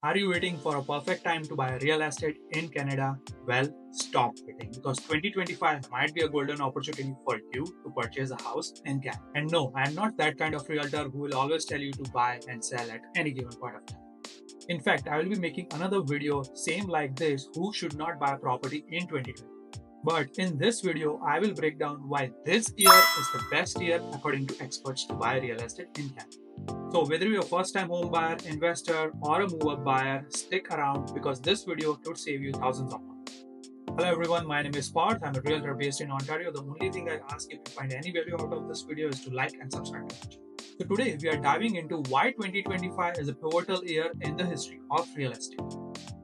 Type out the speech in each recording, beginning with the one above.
Are you waiting for a perfect time to buy real estate in Canada? Well, stop waiting because 2025 might be a golden opportunity for you to purchase a house in Canada. And no, I'm not that kind of realtor who will always tell you to buy and sell at any given point of time. In fact, I will be making another video same like this, who should not buy property in 2020. But in this video, I will break down why this year is the best year according to experts to buy real estate in Canada. So whether you're a first-time home buyer, investor, or a move-up buyer, stick around because this video could save you thousands of dollars. Hello everyone, my name is Parth. I'm a realtor based in Ontario. The only thing I ask if you find any value out of this video is to like and subscribe to the channel. So today we are diving into why 2025 is a pivotal year in the history of real estate.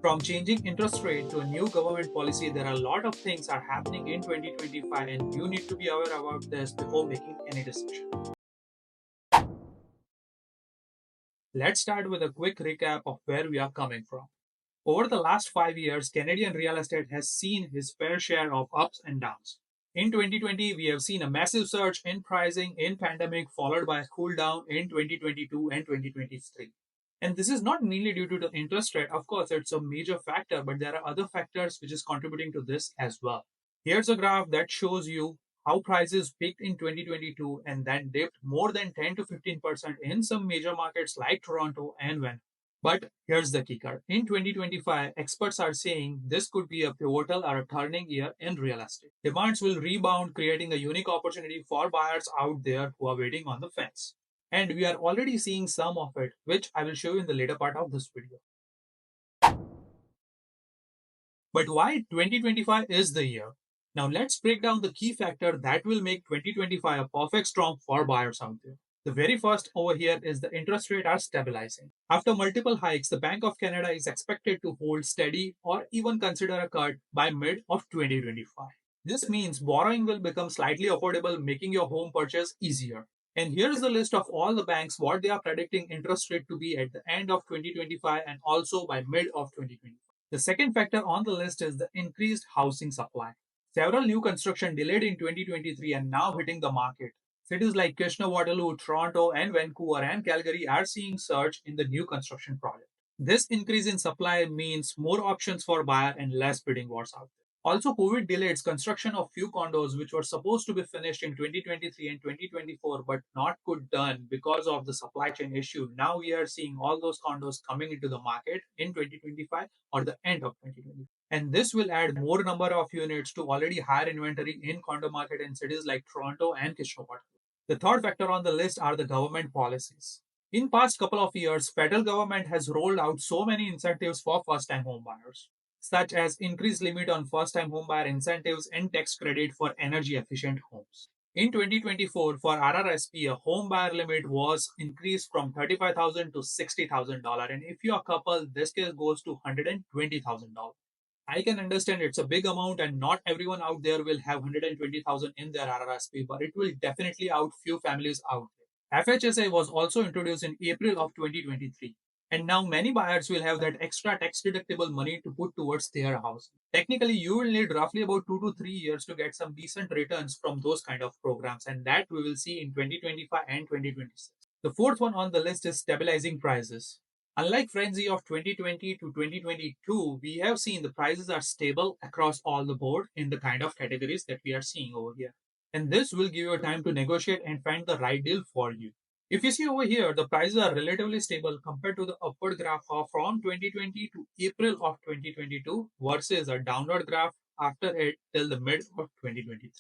From changing interest rate to a new government policy, there are a lot of things are happening in 2025 and you need to be aware about this before making any decision. Let's start with a quick recap of where we are coming from. Over the last 5 years, Canadian real estate has seen its fair share of ups and downs. In 2020, we have seen a massive surge in pricing in pandemic, followed by a cool down in 2022 and 2023. And this is not mainly due to the interest rate. Of course, it's a major factor, but there are other factors which is contributing to this as well. Here's a graph that shows you how prices peaked in 2022 and then dipped more than 10 to 15% in some major markets like Toronto and Vancouver. But here's the kicker. In 2025, experts are saying this could be a pivotal or a turning year in real estate. Demands will rebound, creating a unique opportunity for buyers out there who are waiting on the fence. And we are already seeing some of it, which I will show you in the later part of this video. But why 2025 is the year? Now let's break down the key factor that will make 2025 a perfect storm for buyers out there. The very first over here is the interest rate are stabilizing. After multiple hikes, the Bank of Canada is expected to hold steady or even consider a cut by mid of 2025. This means borrowing will become slightly affordable, making your home purchase easier. And here's the list of all the banks what they are predicting interest rate to be at the end of 2025 and also by mid of 2025. The second factor on the list is the increased housing supply. Several new construction delayed in 2023 and now hitting the market. Cities like Kitchener-Waterloo, Toronto, and Vancouver and Calgary are seeing surge in the new construction project. This increase in supply means more options for buyer and less bidding wars out there. Also, COVID delayed construction of few condos which were supposed to be finished in 2023 and 2024 but not good done because of the supply chain issue. Now we are seeing all those condos coming into the market in 2025 or the end of 2025. And this will add more number of units to already higher inventory in condo market in cities like Toronto and Kitchener-Waterloo. The third factor on the list are the government policies. In past couple of years, federal government has rolled out so many incentives for first-time home buyers, such as increased limit on first-time home buyer incentives and tax credit for energy-efficient homes. In 2024, for RRSP, a home buyer limit was increased from $35,000 to $60,000, and if you are a couple, this case goes to $120,000. I can understand it's a big amount and not everyone out there will have 120,000 in their RRSP, but it will definitely out few families out there. FHSA was also introduced in April of 2023. And now many buyers will have that extra tax deductible money to put towards their house. Technically, you will need roughly about 2 to 3 years to get some decent returns from those kind of programs, and that we will see in 2025 and 2026. The fourth one on the list is stabilizing prices. Unlike frenzy of 2020 to 2022, we have seen the prices are stable across all the board in the kind of categories that we are seeing over here. And this will give you time to negotiate and find the right deal for you. If you see over here, the prices are relatively stable compared to the upward graph of from 2020 to April of 2022 versus a downward graph after it till the mid of 2023.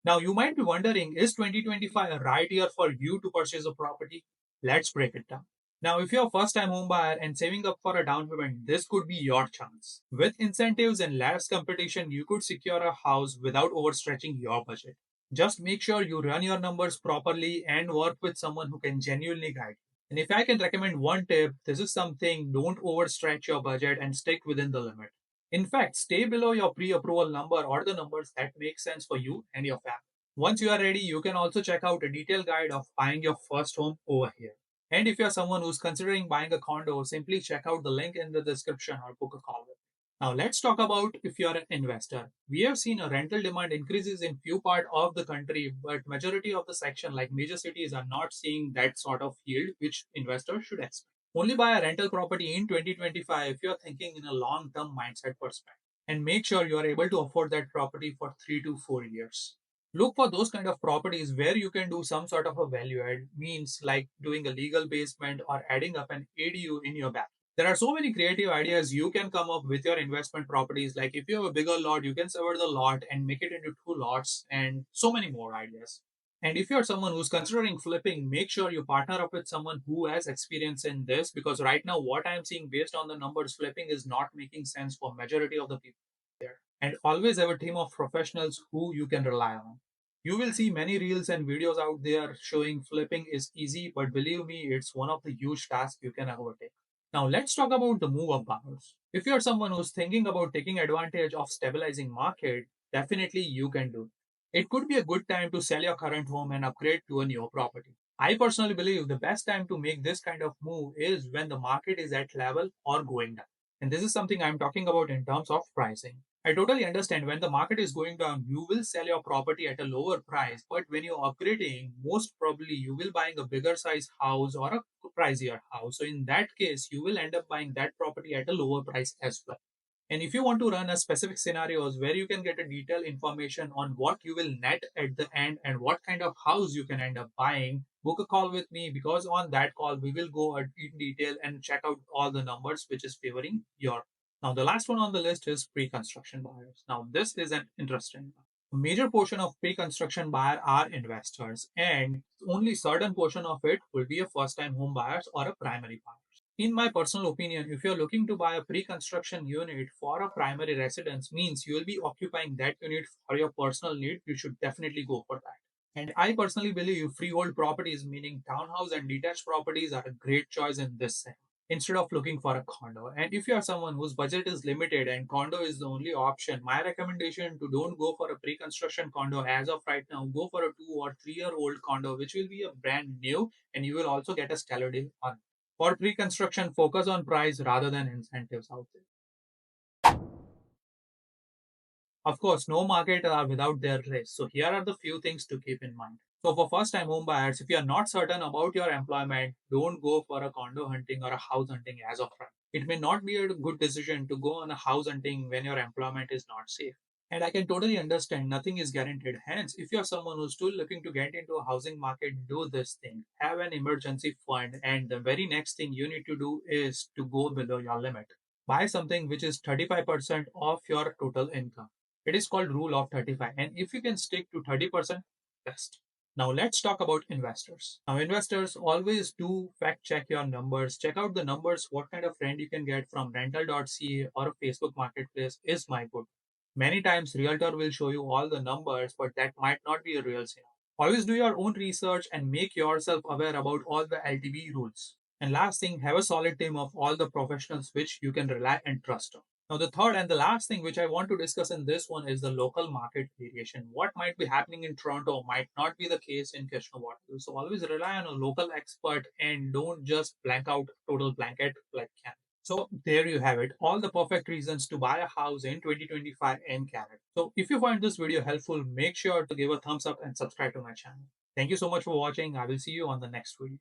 Now you might be wondering, is 2025 a right year for you to purchase a property? Let's break it down. Now, if you're a first-time home buyer and saving up for a down payment, this could be your chance. With incentives and less competition, you could secure a house without overstretching your budget. Just make sure you run your numbers properly and work with someone who can genuinely guide you. And if I can recommend one tip, this is something: don't overstretch your budget and stick within the limit. In fact, stay below your pre-approval number or the numbers that make sense for you and your family. Once you are ready, you can also check out a detailed guide of buying your first home over here. And if you're someone who's considering buying a condo, simply check out the link in the description or book a call with me. Now let's talk about if you are an investor. We have seen a rental demand increases in few part of the country, but majority of the section like major cities are not seeing that sort of yield which investors should expect. Only buy a rental property in 2025 if you are thinking in a long-term mindset perspective. And make sure you are able to afford that property for 3 to 4 years. Look for those kind of properties where you can do some sort of a value add, means like doing a legal basement or adding up an ADU in your back. There are so many creative ideas you can come up with your investment properties. Like if you have a bigger lot, you can sever the lot and make it into two lots, and so many more ideas. And if you're someone who's considering flipping, make sure you partner up with someone who has experience in this, because right now what I'm seeing based on the numbers, flipping is not making sense for majority of the people there. And always have a team of professionals who you can rely on. You will see many reels and videos out there showing flipping is easy, but believe me, it's one of the huge tasks you can ever take. Now let's talk about the move of buyers. If you're someone who's thinking about taking advantage of stabilizing market, definitely you can do. It could be a good time to sell your current home and upgrade to a newer property. I personally believe the best time to make this kind of move is when the market is at level or going down. And this is something I'm talking about in terms of pricing. I totally understand when the market is going down, you will sell your property at a lower price. But when you're upgrading, most probably you will buying a bigger size house or a pricier house. So in that case, you will end up buying that property at a lower price as well. And if you want to run a specific scenarios where you can get a detailed information on what you will net at the end and what kind of house you can end up buying, book a call with me, because on that call we will go in detail and check out all the numbers which is favoring your. Now the last one on the list is pre-construction buyers. Now this is an interesting one. A major portion of pre-construction buyer are investors, and only certain portion of it will be a first-time home buyers or a primary buyer. In my personal opinion, if you're looking to buy a pre-construction unit for a primary residence, means you will be occupying that unit for your personal need, you should definitely go for that. And I personally believe freehold properties, meaning townhouse and detached properties, are a great choice in this sense instead of looking for a condo. And if you are someone whose budget is limited and condo is the only option, my recommendation to don't go for a pre-construction condo as of right now. Go for a 2 or 3 year old condo, which will be a brand new, and you will also get a stellar deal on it. For pre-construction, focus on price rather than incentives out there. Of course, no market are without their risks. So here are the few things to keep in mind. So for first-time home buyers, if you are not certain about your employment, don't go for a condo hunting or a house hunting as of right. It may not be a good decision to go on a house hunting when your employment is not safe. And I can totally understand nothing is guaranteed. Hence, if you're someone who's still looking to get into a housing market, do this thing. Have an emergency fund, and the very next thing you need to do is to go below your limit. Buy something which is 35% of your total income. It is called rule of 35. And if you can stick to 30%, best. Now let's talk about investors. Now investors always do fact check your numbers. Check out the numbers, what kind of rent you can get from rental.ca or a Facebook marketplace is my good. Many times realtor will show you all the numbers, but that might not be a real scenario. Always do your own research and make yourself aware about all the LTV rules. And last thing, have a solid team of all the professionals which you can rely and trust on. Now, the third and the last thing which I want to discuss in this one is the local market variation. What might be happening in Toronto might not be the case in Kitchener-Waterloo. So always rely on a local expert and don't just blank out total blanket like Canada. So there you have it, all the perfect reasons to buy a house in 2025 in Canada. So if you find this video helpful, make sure to give a thumbs up and subscribe to my channel. Thank you so much for watching. I will see you on the next video.